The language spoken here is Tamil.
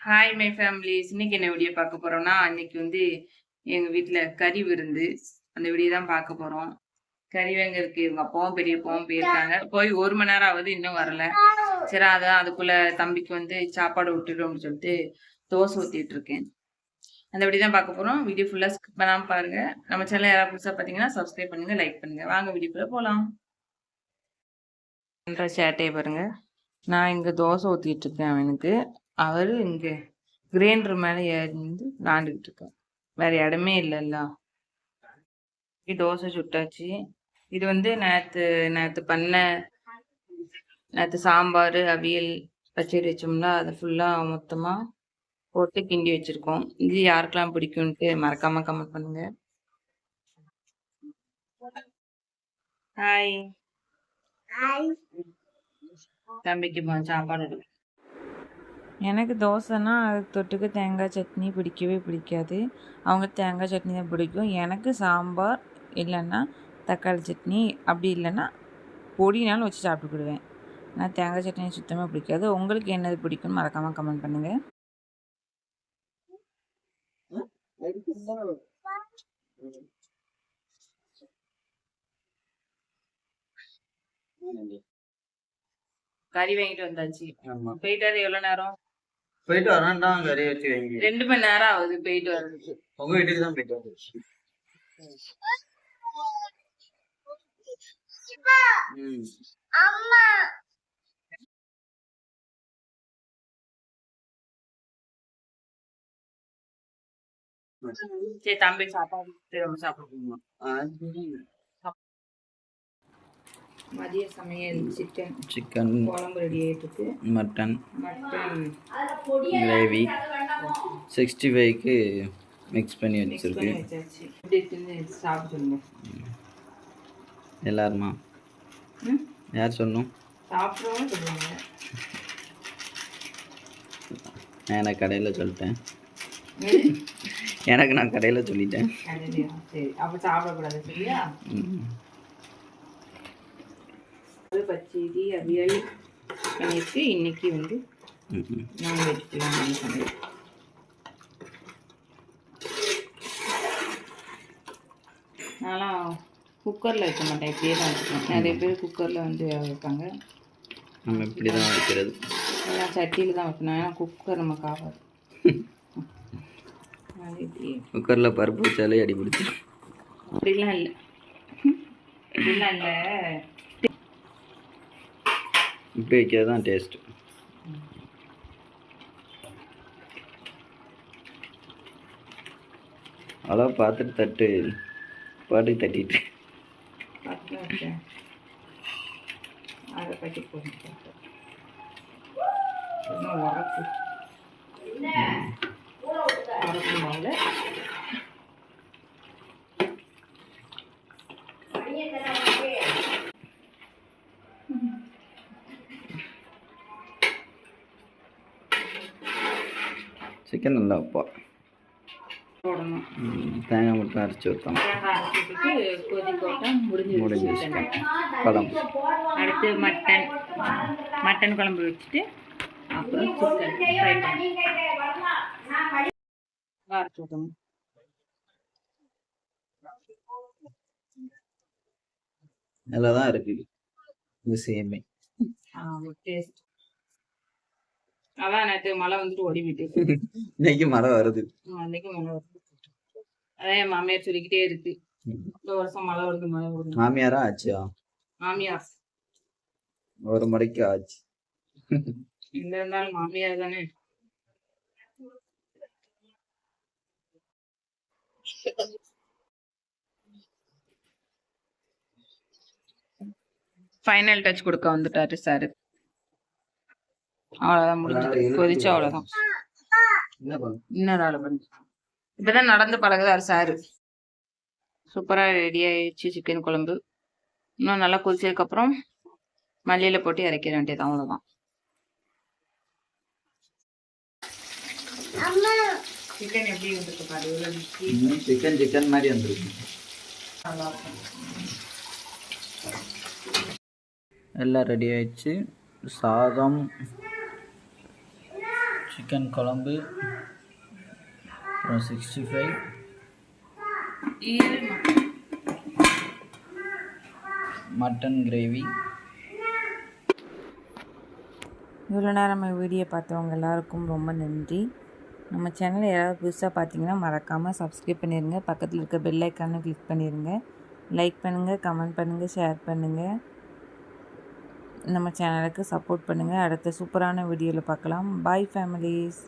Hi my families. இன்னைக்கு என்ன வீடியோ பார்க்க போறோம்னா, அன்னைக்கு எங்க வீட்ல கறி விருந்து. அந்த வீடியோ தான் பார்க்க போறோம். கறி வாங்கறதுக்கு இவங்க அப்பாவும் பெரியப்பாவும் போயிருக்காங்க. போய் 1 மணி நேரம் ஆகுது, இன்னும் வரல. சரி, அதான் அதுக்குள்ள தம்பிக்கு சாப்பாடு விட்டுட்டோம்னு சொல்லிட்டு தோசை ஊத்திட்டு இருக்கேன். அந்த வீடியோ தான் பார்க்க போறோம். வீடியோ ஃபுல்லா ஸ்கிப் பண்ணாம பாருங்க. நம்ம சேனல் யாராவது புதுசா பார்த்தீங்கன்னா சப்ஸ்கிரைப் பண்ணுங்க, லைக் பண்ணுங்க. வாங்க வீடியோக்குள்ள போலாம். சேட்டையை பாருங்க. நான் இங்க தோசை ஊத்திட்டு இருக்கேன் அவனுக்கு. அவரு இங்க கிரைண்டர் மேல ஏறி விளாண்டுக்கிட்டு இருக்கேன். வேற இடமே இல்லைல்ல. தோசை சுட்டாச்சு. இது நேத்து நேத்து பண்ண நேத்து சாம்பார் அவியல் பச்சடி வச்சோம்ல, அதை ஃபுல்லா மொத்தமா போட்டு கிண்டி வச்சிருக்கோம். இது யாருக்கெல்லாம் பிடிக்கும்ட்டு மறக்காம கமெண்ட் பண்ணுங்க. ஹாய். தம்பிக்கு சாப்பாடு. எனக்கு தோசைன்னா அதுக்கு தொட்டுக்க தேங்காய் சட்னி பிடிக்கவே பிடிக்காது. அவங்க தேங்காய் சட்னி தான் பிடிக்கும். எனக்கு சாம்பார் இல்லைன்னா தக்காளி சட்னி, அப்படி இல்லைன்னா பொடினாலும் வச்சு சாப்பிட்டுக்கிடுவேன். நான் தேங்காய் சட்னி சுத்தமாக பிடிக்காது. உங்களுக்கு என்னது பிடிக்கும்னு மறக்காமல் கமெண்ட் பண்ணுங்கள். கறி வாங்கிட்டு வந்தாச்சு. போயிட்டாரு. எவ்வளோ நேரம் போயிட்டு வரேன்டான். கறி வச்சு வாங்கி 2 மணி நேரம் ஆகுது போயிட்டு வர்றதுக்கு. உங்க வீட்டுக்கு தான் போயிட்டு வந்து. சரி, தம்பி சாப்பாடு சாப்பிடுவோம். மதிய சமையல் சிக்கன் குழம்பு ரெடி ஆகிட்டு இருக்கு. மட்டன் கிரேவி 65க்கு மிக்ஸ் பண்ணி வச்சிருக்கு. சாப்பிடுங்க எல்லாருமா? யார் சொல்லணும்? சாப்பிடுவோம் சொல்லுவாங்க. நான் கடையில் சொல்லிட்டேன். நான் கடையில் சொல்லிட்டேன். சரி, அப்போ சாப்பிடக்கூடாது சரியா? பச்சடி அவியல் பண்ணிட்டு இன்னைக்கு நான்வெஜ் பிள்ளைங்க சமையல். நான்லாம் குக்கரில் வைக்க மாட்டேன், இப்படியே தான் வச்சுக்கேன். நிறைய பேர் குக்கரில் வைப்பாங்க. நம்ம இப்படி தான் வைக்கிறது. எல்லாம் சட்டியில் தான் வைக்கணும். ஏன்னா குக்கர் நமக்கு ஆகாது. குக்கரில் பருப்பு வச்சாலே அடி பிடிச்சிடும். அப்படிலாம் இல்லை, அப்படிலாம் இல்லை. இப்படி வைக்கிறது தான் டேஸ்ட்டு. அவ்வளோ பார்த்துட்டு தட்டு பாட்டு தட்டிட்டு அதை பற்றி உரப்பு உரப்பு மாவில் சிக்கன் நல்லா வைப்பா போடணும். தேங்காய் மட்டும் அரைச்சி ஊற்றணும். முடிஞ்சு குழம்பு. அடுத்து மட்டன் குழம்பு வச்சுட்டு அப்புறம் சிக்கன் ஃப்ரை பண்ணி அரைச்சி ஊற்றணும். நல்லா தான் இருக்குது விஷயமே. டேஸ்ட். அதான் நேற்று மழை ஓடிவிட்டு இன்னைக்கு மழை வருது. அன்னைக்கு மழை வருது. அதான் என் மாமியார் சொல்லிக்கிட்டே இருக்கு, இந்த வருஷம் மழை வருது மழை வருது. மாமியாரா ஆச்சியா? மாமியார் ஒரு மணிக்கு ஆச்சு. எங்க இருந்தாலும் மாமியார் தானே. ஃபைனல் டச் கொடுக்க வந்துட்டாரு சார். அவ்வளோதான், முடிஞ்சது. கொதிச்சு அவ்வளோதான். இன்னொரு ஆள் பண்ணி இப்பதான் நடந்து பழகுதாரு சாரு. சூப்பரா ரெடி ஆயிடுச்சு சிக்கன் குழம்பு. இன்னும் நல்லா கொதிச்சதுக்கு அப்புறம் மல்லியில போட்டு இறக்கிற வேண்டியது, அவ்வளவுதான். சிக்கன் எப்படி வந்துருக்கு பாரு. சிக்கன் மாதிரி வந்துருக்கு. எல்லாம் ரெடி ஆயிடுச்சு. சாதம், சிக்கன் குழம்பு, அப்புறம் 65, மட்டன் கிரேவி. இவ்வளோ நேரம் நம்ம வீடியோ பார்த்தவங்க எல்லாருக்கும் ரொம்ப நன்றி. நம்ம சேனலை யாராவது புதுசாக பார்த்தீங்கன்னா மறக்காமல் சப்ஸ்கிரைப் பண்ணிடுங்க. பக்கத்தில் இருக்க பெல் ஐக்கானை கிளிக் பண்ணிடுங்க. லைக் பண்ணுங்கள், கமெண்ட் பண்ணுங்கள், ஷேர் பண்ணுங்கள். நம்ம சேனலுக்கு சப்போர்ட் பண்ணுங்கள். அடுத்த சூப்பரான வீடியோவில் பார்க்கலாம். பாய் ஃபேமிலிஸ்.